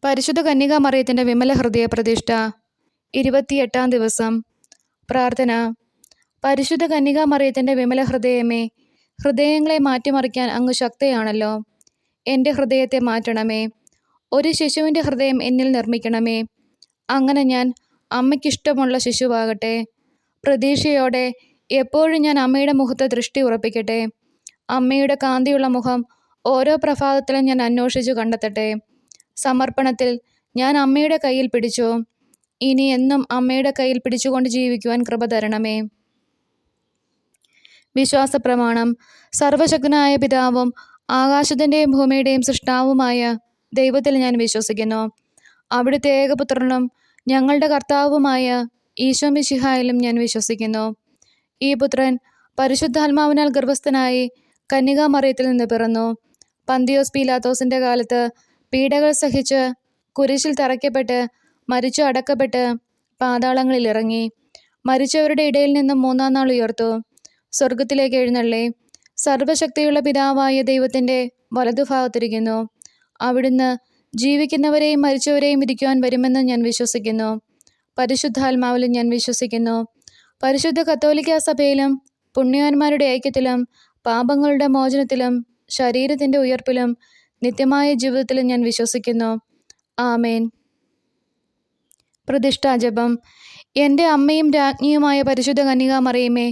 പരിശുദ്ധ കന്യകാമറിയത്തിൻ്റെ വിമല ഹൃദയ പ്രതിഷ്ഠ. 28-ാം ദിവസം. പ്രാർത്ഥന. പരിശുദ്ധ കന്യകാമറിയത്തിൻ്റെ വിമല ഹൃദയമേ, ഹൃദയങ്ങളെ മാറ്റിമറിക്കാൻ അങ്ങ് ശക്തയാണല്ലോ. എൻ്റെ ഹൃദയത്തെ മാറ്റണമേ. ഒരു ശിശുവിൻ്റെ ഹൃദയം എന്നിൽ നിർമ്മിക്കണമേ. അങ്ങനെ ഞാൻ അമ്മയ്ക്കിഷ്ടമുള്ള ശിശുവാകട്ടെ. പ്രതീക്ഷയോടെ എപ്പോഴും ഞാൻ അമ്മയുടെ മുഖത്ത് ദൃഷ്ടി ഉറപ്പിക്കട്ടെ. അമ്മയുടെ കാന്തിയുള്ള മുഖം ഓരോ പ്രഭാതത്തിലും ഞാൻ അന്വേഷിച്ചു കണ്ടെത്തട്ടെ. സമർപ്പണത്തിൽ ഞാൻ അമ്മയുടെ കയ്യിൽ പിടിച്ചു. ഇനി എന്നും അമ്മയുടെ കയ്യിൽ പിടിച്ചുകൊണ്ട് ജീവിക്കുവാൻ കൃപ തരണമേ. വിശ്വാസപ്രമാണം. സർവശക്തനായ പിതാവും ആകാശത്തിൻ്റെയും ഭൂമിയുടെയും സൃഷ്ടാവുമായ ദൈവത്തിൽ ഞാൻ വിശ്വസിക്കുന്നു. അവിടുത്തെ ഏകപുത്രനും ഞങ്ങളുടെ കർത്താവുമായ ഈശോ മിശിഹായിലും ഞാൻ വിശ്വസിക്കുന്നു. ഈ പുത്രൻ പരിശുദ്ധാത്മാവിനാൽ ഗർഭസ്ഥനായി കന്യകാമറിയത്തിൽ നിന്ന് പിറന്നു. പന്തിയോസ് പീലാത്തോസിൻ്റെ കാലത്ത് പീഡകൾ സഹിച്ച് കുരിശിൽ തറയ്ക്കപ്പെട്ട് മരിച്ചു അടക്കപ്പെട്ട് പാതാളങ്ങളിൽ ഇറങ്ങി. മരിച്ചവരുടെ ഇടയിൽ നിന്നും 3-ാം നാൾ ഉയർത്തു. സ്വർഗത്തിലേക്ക് എഴുന്നള്ളി സർവശക്തിയുള്ള പിതാവായ ദൈവത്തിൻ്റെ വലതുഭാഗത്തിരിക്കുന്നു. അവിടുന്ന് ജീവിക്കുന്നവരെയും മരിച്ചവരെയും വിധിക്കുവാൻ വരുമെന്ന് ഞാൻ വിശ്വസിക്കുന്നു. പരിശുദ്ധാത്മാവിലും ഞാൻ വിശ്വസിക്കുന്നു. പരിശുദ്ധ കത്തോലിക്കാ സഭയിലും പുണ്യവാന്മാരുടെ ഐക്യത്തിലും പാപങ്ങളുടെ മോചനത്തിലും ശരീരത്തിൻ്റെ ഉയർപ്പിലും നിത്യമായ ജീവിതത്തിലും ഞാൻ വിശ്വസിക്കുന്നു. ആമേൻ. പ്രതിഷ്ഠാജപം. എൻ്റെ അമ്മയും രാജ്ഞിയുമായ പരിശുദ്ധ കന്യകാമറിയമേ,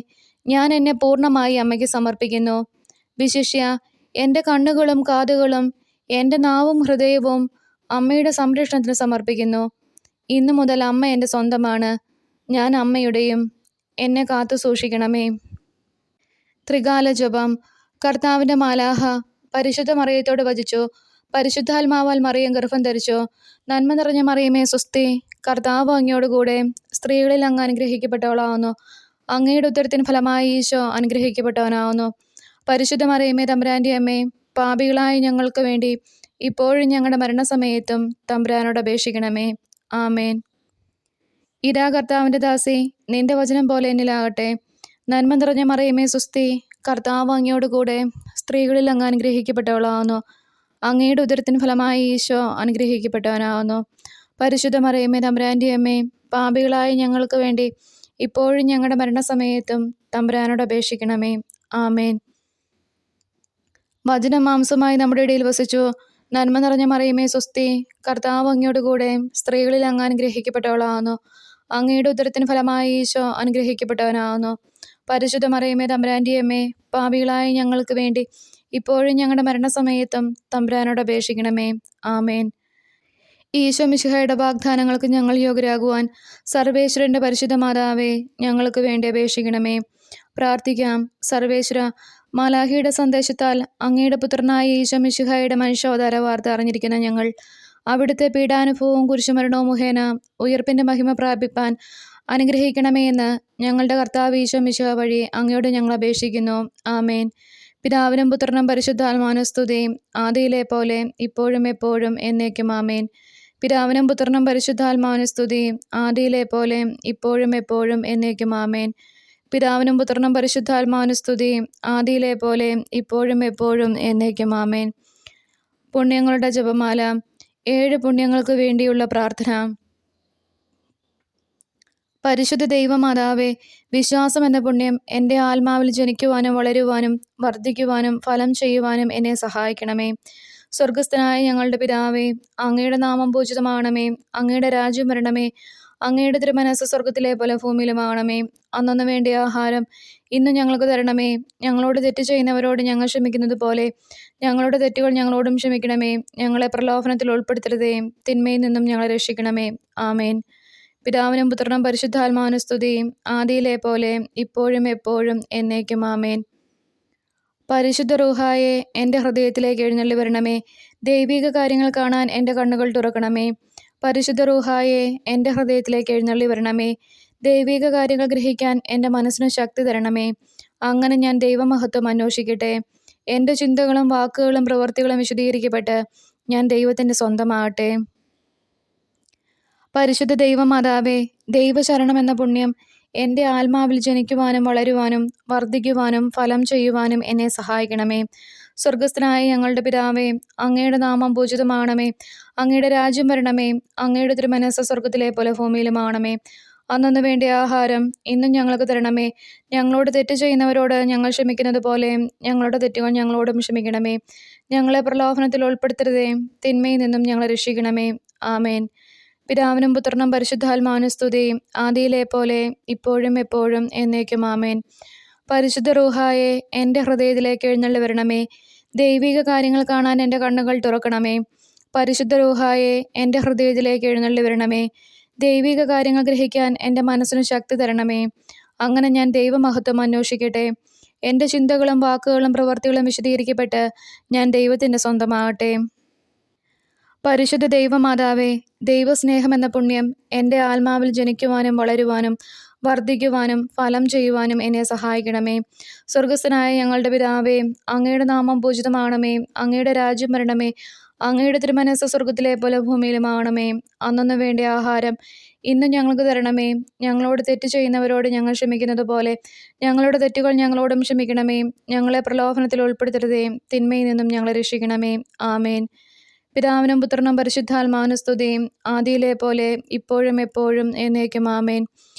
ഞാൻ എന്നെ പൂർണ്ണമായി അമ്മയ്ക്ക് സമർപ്പിക്കുന്നു. വിശിഷ്യ എൻ്റെ കണ്ണുകളും കാതുകളും എൻ്റെ നാവും ഹൃദയവും അമ്മയുടെ സംരക്ഷണത്തിന് സമർപ്പിക്കുന്നു. ഇന്നു മുതൽ അമ്മ എൻ്റെ സ്വന്തമാണ്, ഞാൻ അമ്മയുടെയും. എന്നെ കാത്തു സൂക്ഷിക്കണമേ. ത്രികാല ജപം. കർത്താവിൻ്റെ മാലാഹ പരിശുദ്ധ മറിയത്തോട് വചിച്ചു. പരിശുദ്ധാത്മാവാൽ മറിയം ഗർഭം ധരിച്ചു. നന്മ നിറഞ്ഞ മറിയമേ സ്വസ്തി, കർത്താവ് അങ്ങയോടുകൂടെ സ്ത്രീകളിൽ അങ്ങ് അനുഗ്രഹിക്കപ്പെട്ടവളാവുന്നു. അങ്ങയുടെ ഉദരത്തിൻ ഫലമായി ഈശോ അനുഗ്രഹിക്കപ്പെട്ടവനാവുന്നു. പരിശുദ്ധ മറിയമേ തമ്പുരാൻ്റെ അമ്മേ, പാപികളായ ഞങ്ങൾക്ക് വേണ്ടി ഇപ്പോഴും ഞങ്ങളുടെ മരണസമയത്തും തമ്പുരാനോട് അപേക്ഷിക്കണമേ. ആമേൻ. ഇതാ കർത്താവിൻ്റെ ദാസി, നിന്റെ വചനം പോലെ എന്നിലാകട്ടെ. നന്മ നിറഞ്ഞ മറിയമേ സ്വസ്തി, കർത്താവ് അങ്ങയോടുകൂടെ സ്ത്രീകളിൽ അങ്ങ് അനുഗ്രഹിക്കപ്പെട്ടവളാവുന്നു. അങ്ങയുടെ ഉദരത്തിൻ ഫലമായി ഈശോ അനുഗ്രഹിക്കപ്പെട്ടവനാവുന്നു. പരിശുദ്ധ മറിയമേ തമ്പുരാൻ്റെ അമ്മേ, പാപികളായ ഞങ്ങൾക്ക് വേണ്ടി ഇപ്പോഴും ഞങ്ങളുടെ മരണസമയത്തും തമ്പുരാനോട് അപേക്ഷിക്കണമേ. ആമേൻ. വചനം മാംസമായി നമ്മുടെ ഇടയിൽ വസിച്ചു. നന്മ നിറഞ്ഞ മറിയമേ സ്വസ്തി, കർത്താവ് അങ്ങയോടുകൂടെ സ്ത്രീകളിൽ അങ്ങ് അനുഗ്രഹിക്കപ്പെട്ടവളാവുന്നു. അങ്ങയുടെ ഉദരത്തിന് ഫലമായി ഈശോ അനുഗ്രഹിക്കപ്പെട്ടവനാവുന്നു. പരിശുദ്ധ മറിയമേ തമ്പുരാൻ്റെ അമ്മേ, പാപികളായ ഞങ്ങൾക്ക് വേണ്ടി ഇപ്പോഴും ഞങ്ങളുടെ മരണസമയത്തും തമ്പുരാനോട് അപേക്ഷിക്കണമേ. ആമേൻ. ഈശോ മിശിഹായുടെ വാഗ്ദാനങ്ങൾക്ക് ഞങ്ങൾ യോഗ്യരാകുവാൻ സർവേശ്വരൻ്റെ പരിശുദ്ധ മാതാവേ, ഞങ്ങൾക്ക് വേണ്ടി അപേക്ഷിക്കണമേ. പ്രാർത്ഥിക്കാം. സർവേശ്വര, മാലാഖയുടെ സന്ദേശത്താൽ അങ്ങയുടെ പുത്രനായ ഈശോ മിശിഹായുടെ മനുഷ്യാവതാര വാർത്ത അറിഞ്ഞിരിക്കുന്ന ഞങ്ങൾ അവിടുത്തെ പീഡാനുഭവവും കുരിശുമരണവും മുഖേന ഉയർപ്പിൻ്റെ മഹിമ പ്രാപിപ്പാൻ അനുഗ്രഹിക്കണമേ എന്ന് ഞങ്ങളുടെ കർത്താവ് ഈശോ മിശിഹ വഴി അങ്ങയോട് ഞങ്ങൾ അപേക്ഷിക്കുന്നു. ആമേൻ. പിതാവിനും പുത്രനും പരിശുദ്ധാത്മാവിനും സ്തുതി, ആദിയിലെ പോലെ ഇപ്പോഴും എപ്പോഴും എന്നേക്കും. ആമേൻ. പിതാവിനും പുത്രനും പരിശുദ്ധാത്മാവിനും സ്തുതി, ആദിയിലെ പോലെ ഇപ്പോഴും എപ്പോഴും എന്നേക്കും. ആമേൻ. പിതാവിനും പുത്രനും പരിശുദ്ധാത്മാവിനും സ്തുതി, ആദിയിലെ പോലെ ഇപ്പോഴും എപ്പോഴും എന്നേക്കും. ആമേൻ. പുണ്യങ്ങളുടെ ജപമാല. 7 പുണ്യങ്ങൾക്ക് വേണ്ടിയുള്ള പ്രാർത്ഥന. പരിശുദ്ധ ദൈവമാതാവേ, വിശ്വാസം എന്ന പുണ്യം എൻ്റെ ആത്മാവിൽ ജനിക്കുവാനും വളരുവാനും വർദ്ധിക്കുവാനും ഫലം ചെയ്യുവാനും എന്നെ സഹായിക്കണമേ. സ്വർഗസ്ഥനായ ഞങ്ങളുടെ പിതാവേ, അങ്ങയുടെ നാമം പൂജിതമാകണമേ. അങ്ങയുടെ രാജ്യം വരണമേ. അങ്ങയുടെ തിരുമനസ്സ് സ്വർഗത്തിലെ പോലെ ഭൂമിയിലുമാകണമേ. അന്നന്ന് വേണ്ടിയ ആഹാരം ഇന്ന് ഞങ്ങൾക്ക് തരണമേ. ഞങ്ങളോട് തെറ്റ് ചെയ്യുന്നവരോട് ഞങ്ങൾ ക്ഷമിക്കുന്നത് പോലെ ഞങ്ങളുടെ തെറ്റുകൾ ഞങ്ങളോടും ക്ഷമിക്കണമേ. ഞങ്ങളെ പ്രലോഭനത്തിൽ ഉൾപ്പെടുത്തരുതേ, തിന്മയിൽ നിന്നും ഞങ്ങളെ രക്ഷിക്കണമേ. ആമേൻ. പിതാവിനും പുത്രനും പരിശുദ്ധാത്മാവിനും സ്തുതി, ആദിയിലെ പോലെ ഇപ്പോഴും എപ്പോഴും എന്നേക്കും. ആമേൻ. പരിശുദ്ധ റൂഹായെ എൻ്റെ ഹൃദയത്തിലേക്ക് എഴുന്നള്ളി വരണമേ. ദൈവിക കാര്യങ്ങൾ കാണാൻ എൻ്റെ കണ്ണുകൾ തുറക്കണമേ. പരിശുദ്ധ റൂഹായെ എൻ്റെ ഹൃദയത്തിലേക്ക് എഴുന്നള്ളി വരണമേ. ദൈവിക കാര്യങ്ങൾ ഗ്രഹിക്കാൻ എൻ്റെ മനസ്സിന് ശക്തി തരണമേ. അങ്ങനെ ഞാൻ ദൈവമഹത്വം അന്വേഷിക്കട്ടെ. എൻ്റെ ചിന്തകളും വാക്കുകളും പ്രവൃത്തികളും വിശദീകരിക്കപ്പെട്ട് ഞാൻ ദൈവത്തിൻ്റെ സ്വന്തമാകട്ടെ. പരിശുദ്ധ ദൈവമാതാവേ, ദൈവശരണം എന്ന പുണ്യം എൻ്റെ ആത്മാവിൽ ജനിക്കുവാനും വളരുവാനും വർദ്ധിക്കുവാനും ഫലം ചെയ്യുവാനും എന്നെ സഹായിക്കണമേ. സ്വർഗസ്ഥനായ ഞങ്ങളുടെ പിതാവേ, അങ്ങയുടെ നാമം പൂജിതമാണമേ. അങ്ങയുടെ രാജ്യം വരണമേ. അങ്ങയുടെ തിരുമനസ്സ് സ്വർഗത്തിലെ പോലെ ഭൂമിയിലുമാണമേ. അന്നു വേണ്ട ആഹാരം ഇന്നും ഞങ്ങൾക്ക് തരണമേ. ഞങ്ങളോട് തെറ്റ് ചെയ്യുന്നവരോട് ഞങ്ങൾ ക്ഷമിക്കുന്നത് പോലെ ഞങ്ങളുടെ തെറ്റുകൾ ഞങ്ങളോടും ക്ഷമിക്കണമേ. ഞങ്ങളെ പ്രലോഭനത്തിൽ ഉൾപ്പെടുത്തരുതേ, തിന്മയിൽ നിന്നും ഞങ്ങളെ രക്ഷിക്കണമേ. ആമേൻ. പിതാവിനും പുത്രനും പരിശുദ്ധാത്മാവിനും സ്തുതി, ആദിയിലെ പോലെ ഇപ്പോഴും എപ്പോഴും എന്നേക്കും. ആമേൻ. പരിശുദ്ധ റൂഹായെ എൻ്റെ ഹൃദയത്തിലേക്ക് എഴുന്നള്ളി വരണമേ. ദൈവിക കാര്യങ്ങൾ കാണാൻ എൻ്റെ കണ്ണുകൾ തുറക്കണമേ. പരിശുദ്ധ റൂഹായെ എൻ്റെ ഹൃദയത്തിലേക്ക് എഴുന്നള്ളി വരണമേ. ദൈവിക കാര്യങ്ങൾ ഗ്രഹിക്കാൻ എൻ്റെ മനസ്സിന് ശക്തി തരണമേ. അങ്ങനെ ഞാൻ ദൈവമഹത്വം അന്വേഷിക്കട്ടെ. എൻ്റെ ചിന്തകളും വാക്കുകളും പ്രവൃത്തികളും വിശദീകരിക്കപ്പെട്ട് ഞാൻ ദൈവത്തിൻ്റെ സ്വന്തമാകട്ടെ. പരിശുദ്ധ ദൈവമാതാവേ, ദൈവസ്നേഹം എന്ന പുണ്യം എൻ്റെ ആത്മാവിൽ ജനിക്കുവാനും വളരുവാനും വർദ്ധിക്കുവാനും ഫലം ചെയ്യുവാനും എന്നെ സഹായിക്കണമേ. സ്വർഗസ്ഥനായ ഞങ്ങളുടെ പിതാവേ, അങ്ങയുടെ നാമം പൂജിതമാണമേ. അങ്ങയുടെ രാജ്യം വരണമേ. അങ്ങയുടെ തിരുമനസ്സ് സ്വർഗത്തിലെ പോലെ ഭൂമിയിലുമാണമേ. അന്നു വേണ്ട ആഹാരം ഇന്നും ഞങ്ങൾക്ക് തരണമേ. ഞങ്ങളോട് തെറ്റ് ചെയ്യുന്നവരോട് ഞങ്ങൾ ക്ഷമിക്കുന്നത് പോലെ ഞങ്ങളുടെ തെറ്റുകൾ ഞങ്ങളോടും ക്ഷമിക്കണമേ. ഞങ്ങളെ പ്രലോഭനത്തിൽ ഉൾപ്പെടുത്തരുതേ, തിന്മയിൽ നിന്നും ഞങ്ങളെ രക്ഷിക്കണമേ. ആമേൻ. പിതാവിനും പുത്രനും പരിശുദ്ധാത്മാവിനും സ്തുതി, ആദിയിലെ പോലെ ഇപ്പോഴും എപ്പോഴും എന്നേക്കും. ആമേൻ.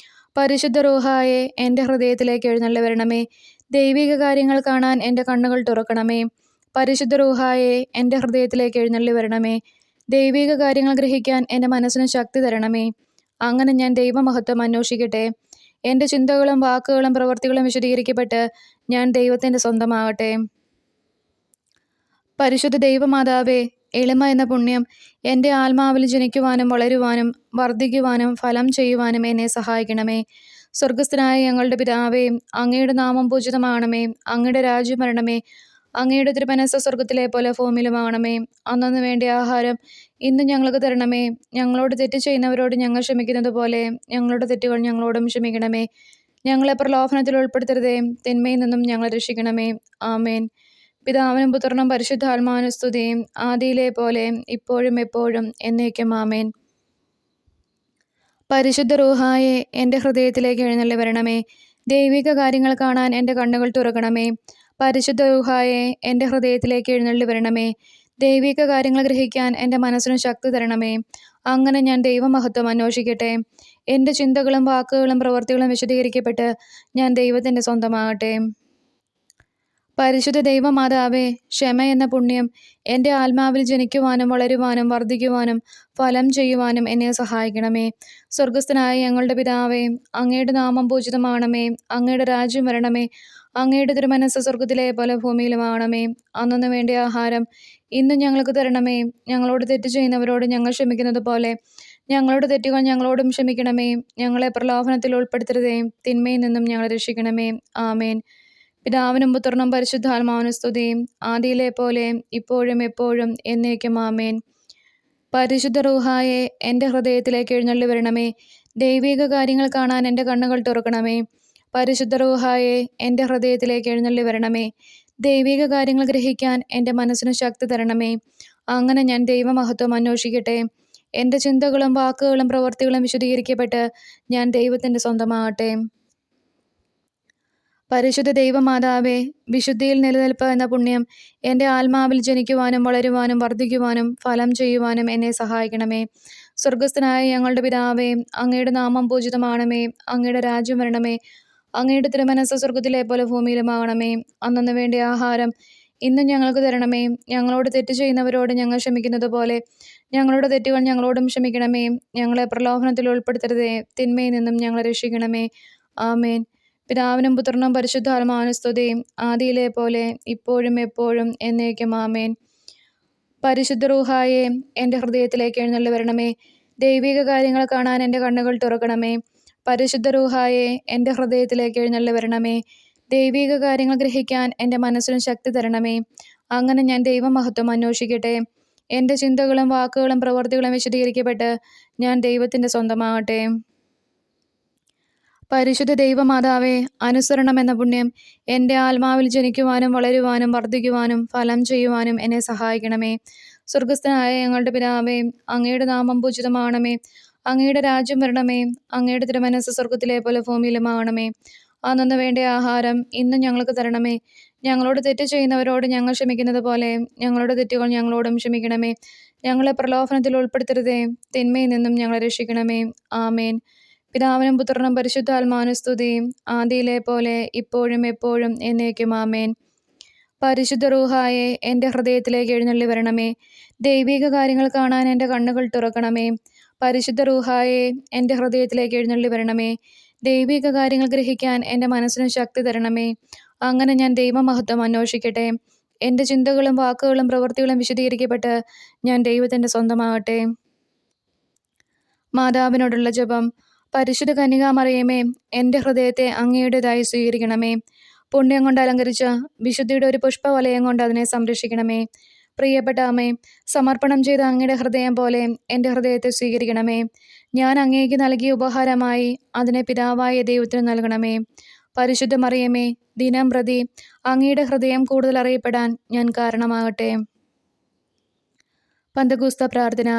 പരിശുദ്ധ റൂഹായെ എൻ്റെ ഹൃദയത്തിലേക്ക് എഴുന്നള്ളി വരണമേ. ദൈവിക കാര്യങ്ങൾ കാണാൻ എൻ്റെ കണ്ണുകൾ തുറക്കണമേ. പരിശുദ്ധ റൂഹായെ എൻ്റെ ഹൃദയത്തിലേക്ക് എഴുന്നള്ളി വരണമേ. ദൈവിക കാര്യങ്ങൾ ഗ്രഹിക്കാൻ എൻ്റെ മനസ്സിന് ശക്തി തരണമേ. അങ്ങനെ ഞാൻ ദൈവമഹത്വം അന്വേഷിക്കട്ടെ. എൻ്റെ ചിന്തകളും വാക്കുകളും പ്രവൃത്തികളും വിശദീകരിക്കപ്പെട്ട് ഞാൻ ദൈവത്തിൻ്റെ സ്വന്തമാകട്ടെ. പരിശുദ്ധ ദൈവമാതാവേ, എളിമ എന്ന പുണ്യം എൻ്റെ ആത്മാവിൽ ജനിക്കുവാനും വളരുവാനും വർദ്ധിക്കുവാനും ഫലം ചെയ്യുവാനും എന്നെ സഹായിക്കണമേ. സ്വർഗസ്ഥനായ ഞങ്ങളുടെ പിതാവേ, അങ്ങയുടെ നാമം പൂജിതമാണമേ. അങ്ങയുടെ രാജ്യം വരണമേ. അങ്ങയുടെ തിരുമനസ്സ് സ്വർഗത്തിലെ പോലെ ഭൂമിയിലുമാണമേ. അന്നു വേണ്ട ആഹാരം ഇന്നും ഞങ്ങൾക്ക് തരണമേ. ഞങ്ങളോട് തെറ്റ് ചെയ്യുന്നവരോട് ഞങ്ങൾ ക്ഷമിക്കുന്നത് പോലെ ഞങ്ങളുടെ തെറ്റുകൾ ഞങ്ങളോടും ക്ഷമിക്കണമേ. ഞങ്ങളെ പ്രലോഭനത്തിൽ ഉൾപ്പെടുത്തരുതേ, തിന്മയിൽ നിന്നും ഞങ്ങളെ രക്ഷിക്കണമേ. ആമേൻ. പിതാവിനും പുത്രനും പരിശുദ്ധാത്മാവിനും സ്തുതി, ആദിയിലെ പോലെ ഇപ്പോഴും എപ്പോഴും എന്നേക്കും. ആമേൻ. പരിശുദ്ധ റൂഹായെ എൻ്റെ ഹൃദയത്തിലേക്ക് എഴുന്നള്ളി വരണമേ. ദൈവിക കാര്യങ്ങൾ കാണാൻ എൻ്റെ കണ്ണുകൾ തുറക്കണമേ. പരിശുദ്ധ റൂഹായെ എൻ്റെ ഹൃദയത്തിലേക്ക് എഴുന്നള്ളി വരണമേ. ദൈവിക കാര്യങ്ങൾ ഗ്രഹിക്കാൻ എൻ്റെ മനസ്സിന് ശക്തി തരണമേ. അങ്ങനെ ഞാൻ ദൈവമഹത്വം അന്വേഷിക്കട്ടെ. എൻ്റെ ചിന്തകളും വാക്കുകളും പ്രവൃത്തികളും വിശദീകരിക്കപ്പെട്ട് ഞാൻ ദൈവത്തിൻ്റെ സ്വന്തമാകട്ടെ. പരിശുദ്ധ ദൈവമാതാവേ, ക്ഷമ എന്ന പുണ്യം എൻ്റെ ആത്മാവിൽ ജനിക്കുവാനും വളരുവാനും വർദ്ധിക്കുവാനും ഫലം ചെയ്യുവാനും എന്നെ സഹായിക്കണമേ. സ്വർഗസ്ഥനായ ഞങ്ങളുടെ പിതാവേ, അങ്ങയുടെ നാമം പൂജിതമാണമേ. അങ്ങയുടെ രാജ്യം വരണമേ. അങ്ങയുടെ തിരുമനസ്സ് സ്വർഗത്തിലെ പോലെ ഭൂമിയിലുമാണമേ. അന്നു വേണ്ട ആഹാരം ഇന്നും ഞങ്ങൾക്ക് തരണമേ. ഞങ്ങളോട് തെറ്റ് ചെയ്യുന്നവരോട് ഞങ്ങൾ ക്ഷമിക്കുന്നത് പോലെ ഞങ്ങളുടെ തെറ്റുകൾ ഞങ്ങളോടും ക്ഷമിക്കണമേ. ഞങ്ങളെ പ്രലോഭനത്തിൽ ഉൾപ്പെടുത്തരുതേ, തിന്മയിൽ നിന്നും ഞങ്ങളെ രക്ഷിക്കണമേ. ആമേൻ. പിതാവിനും പുത്രനും പരിശുദ്ധാത്മാവിനും സ്തുതി, ആദിയിലെ പോലെ ഇപ്പോഴും എപ്പോഴും എന്നേക്കും. ആമേൻ. പരിശുദ്ധ റൂഹായെ എൻ്റെ ഹൃദയത്തിലേക്ക് എഴുന്നള്ളി വരണമേ. ദൈവിക കാര്യങ്ങൾ കാണാൻ എൻ്റെ കണ്ണുകൾ തുറക്കണമേ. പരിശുദ്ധ റൂഹായെ എൻ്റെ ഹൃദയത്തിലേക്ക് എഴുന്നള്ളി വരണമേ. ദൈവിക കാര്യങ്ങൾ ഗ്രഹിക്കാൻ എൻ്റെ മനസ്സിന് ശക്തി തരണമേ. അങ്ങനെ ഞാൻ ദൈവമഹത്വം അന്വേഷിക്കട്ടെ. എൻ്റെ ചിന്തകളും വാക്കുകളും പ്രവൃത്തികളും വിശദീകരിക്കപ്പെട്ട് ഞാൻ ദൈവത്തിൻ്റെ സ്വന്തമാകട്ടെ. പരിശുദ്ധ ദൈവമാതാവേ, വിശുദ്ധിയിൽ നിലനിൽപ്പ് എന്ന പുണ്യം എൻ്റെ ആത്മാവിൽ ജനിക്കുവാനും വളരുവാനും വർദ്ധിക്കുവാനും ഫലം ചെയ്യുവാനും എന്നെ സഹായിക്കണമേ. സ്വർഗസ്ഥനായ ഞങ്ങളുടെ പിതാവേ, അങ്ങയുടെ നാമം പൂജിതമാണമേ. അങ്ങയുടെ രാജ്യം വരണമേ. അങ്ങയുടെ തിരുമനസ്സ് സ്വർഗത്തിലെ പോലെ ഭൂമിയിലുമാകണമേ. അന്നു വേണ്ട ആഹാരം ഇന്നും ഞങ്ങൾക്ക് തരണമേ. ഞങ്ങളോട് തെറ്റ് ചെയ്യുന്നവരോട് ഞങ്ങൾ ക്ഷമിക്കുന്നത് പോലെ ഞങ്ങളുടെ തെറ്റുകൾ ഞങ്ങളോടും ക്ഷമിക്കണമേ. ഞങ്ങളെ പ്രലോഭനത്തിൽ ഉൾപ്പെടുത്തരുതേ, തിന്മയിൽ നിന്നും ഞങ്ങളെ രക്ഷിക്കണമേ. ആമേൻ. പിതാവിനും പുത്രനും പരിശുദ്ധാത്മാവിനും സ്തുതി, ആദിയിലെ പോലെ ഇപ്പോഴും എപ്പോഴും എന്നേക്കും. ആമേൻ. പരിശുദ്ധ റൂഹായെ എൻ്റെ ഹൃദയത്തിലേക്ക് എഴുന്നള്ളി വരണമേ. ദൈവിക കാര്യങ്ങൾ കാണാൻ എൻ്റെ കണ്ണുകൾ തുറക്കണമേ. പരിശുദ്ധ റൂഹായെ എൻ്റെ ഹൃദയത്തിലേക്ക് എഴുന്നള്ളി വരണമേ. ദൈവിക കാര്യങ്ങൾ ഗ്രഹിക്കാൻ എൻ്റെ മനസ്സിന് ശക്തി തരണമേ. അങ്ങനെ ഞാൻ ദൈവമഹത്വം അന്വേഷിക്കട്ടെ. എൻ്റെ ചിന്തകളും വാക്കുകളും പ്രവൃത്തികളും വിശദീകരിക്കപ്പെട്ട് ഞാൻ ദൈവത്തിൻ്റെ സ്വന്തമാകട്ടെ. പരിശുദ്ധ ദൈവമാതാവേ, അനുസരണം എന്ന പുണ്യം എൻ്റെ ആത്മാവിൽ ജനിക്കുവാനും വളരുവാനും വർദ്ധിക്കുവാനും ഫലം ചെയ്യുവാനും എന്നെ സഹായിക്കണമേ. സ്വർഗസ്ഥനായ ഞങ്ങളുടെ പിതാവേ, അങ്ങയുടെ നാമം പൂജിതമാണമേ. അങ്ങയുടെ രാജ്യം വരണമേ. അങ്ങയുടെ തിരുമനസ്സ് സ്വർഗത്തിലെ പോലെ ഭൂമിയിലുമാകണമേ. അന്നു വേണ്ട ആഹാരം ഇന്നും ഞങ്ങൾക്ക് തരണമേ. ഞങ്ങളോട് തെറ്റ് ചെയ്യുന്നവരോട് ഞങ്ങൾ ക്ഷമിക്കുന്നത് പോലെ ഞങ്ങളുടെ തെറ്റുകൾ ഞങ്ങളോടും ക്ഷമിക്കണമേ. ഞങ്ങളെ പ്രലോഭനത്തിൽ ഉൾപ്പെടുത്തരുതേ, തിന്മയിൽ നിന്നും ഞങ്ങളെ രക്ഷിക്കണമേ. ആമേൻ. പിതാവിനും പുത്രനും പരിശുദ്ധാത്മാവിനും സ്തുതി, ആദിയിലെ പോലെ ഇപ്പോഴും എപ്പോഴും എന്നേക്കും. ആമേൻ. പരിശുദ്ധ റൂഹായെ എൻ്റെ ഹൃദയത്തിലേക്ക് എഴുന്നള്ളി വരണമേ. ദൈവിക കാര്യങ്ങൾ കാണാൻ എൻ്റെ കണ്ണുകൾ തുറക്കണമേ. പരിശുദ്ധ റൂഹായെ എൻ്റെ ഹൃദയത്തിലേക്ക് എഴുന്നള്ളി വരണമേ. ദൈവിക കാര്യങ്ങൾ ഗ്രഹിക്കാൻ എൻ്റെ മനസ്സിന് ശക്തി തരണമേ. അങ്ങനെ ഞാൻ ദൈവമഹത്വം അന്വേഷിക്കട്ടെ. എൻ്റെ ചിന്തകളും വാക്കുകളും പ്രവൃത്തികളും വിശദീകരിക്കപ്പെട്ട് ഞാൻ ദൈവത്തിൻ്റെ സ്വന്തമാകട്ടെ. മാതാവിനോടുള്ള ജപം. പരിശുദ്ധ കന്യകാമറിയമേ, എൻ്റെ ഹൃദയത്തെ അങ്ങയുടേതായി സ്വീകരിക്കണമേ. പുണ്യം കൊണ്ട് അലങ്കരിച്ച വിശുദ്ധിയുടെ ഒരു പുഷ്പവലയം കൊണ്ട് അതിനെ സംരക്ഷിക്കണമേ. പ്രിയപ്പെട്ട അമ്മേ, സമർപ്പണം ചെയ്ത അങ്ങയുടെ ഹൃദയം പോലെ എൻ്റെ ഹൃദയത്തെ സ്വീകരിക്കണമേ. ഞാൻ അങ്ങേക്ക് നൽകിയ ഉപഹാരമായി അതിനെ പിതാവായ ദൈവത്തിന് നൽകണമേ. പരിശുദ്ധ മറിയമേ, ദിനം പ്രതി അങ്ങയുടെ ഹൃദയം കൂടുതൽ അറിയപ്പെടാൻ ഞാൻ കാരണമാകട്ടെ. പന്തക്കുസ്ത പ്രാർത്ഥന.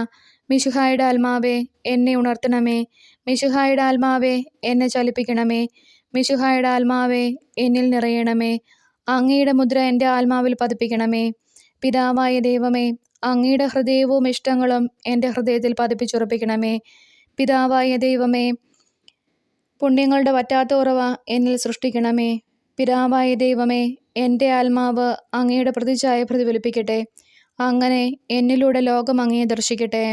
മിശിഹായുടെ ആത്മാവേ, എന്നെ ഉണർത്തണമേ. മിശിഹായുടെ ആത്മാവേ, എന്നെ ചലിപ്പിക്കണമേ. മിശിഹായുടെ ആത്മാവേ, എന്നിൽ നിറയണമേ. അങ്ങയുടെ മുദ്ര എൻ്റെ ആത്മാവിൽ പതിപ്പിക്കണമേ. പിതാവായ ദൈവമേ, അങ്ങയുടെ ഹൃദയവും ഇഷ്ടങ്ങളും എൻ്റെ ഹൃദയത്തിൽ പതിപ്പിച്ചുറപ്പിക്കണമേ. പിതാവായ ദൈവമേ, പുണ്യങ്ങളുടെ വറ്റാത്ത ഉറവ എന്നിൽ സൃഷ്ടിക്കണമേ. പിതാവായ ദൈവമേ, എൻ്റെ ആത്മാവ് അങ്ങയുടെ പ്രതിച്ഛായ പ്രതിഫലിപ്പിക്കട്ടെ. അങ്ങനെ എന്നിലൂടെ ലോകം അങ്ങയെ ദർശിക്കട്ടെ.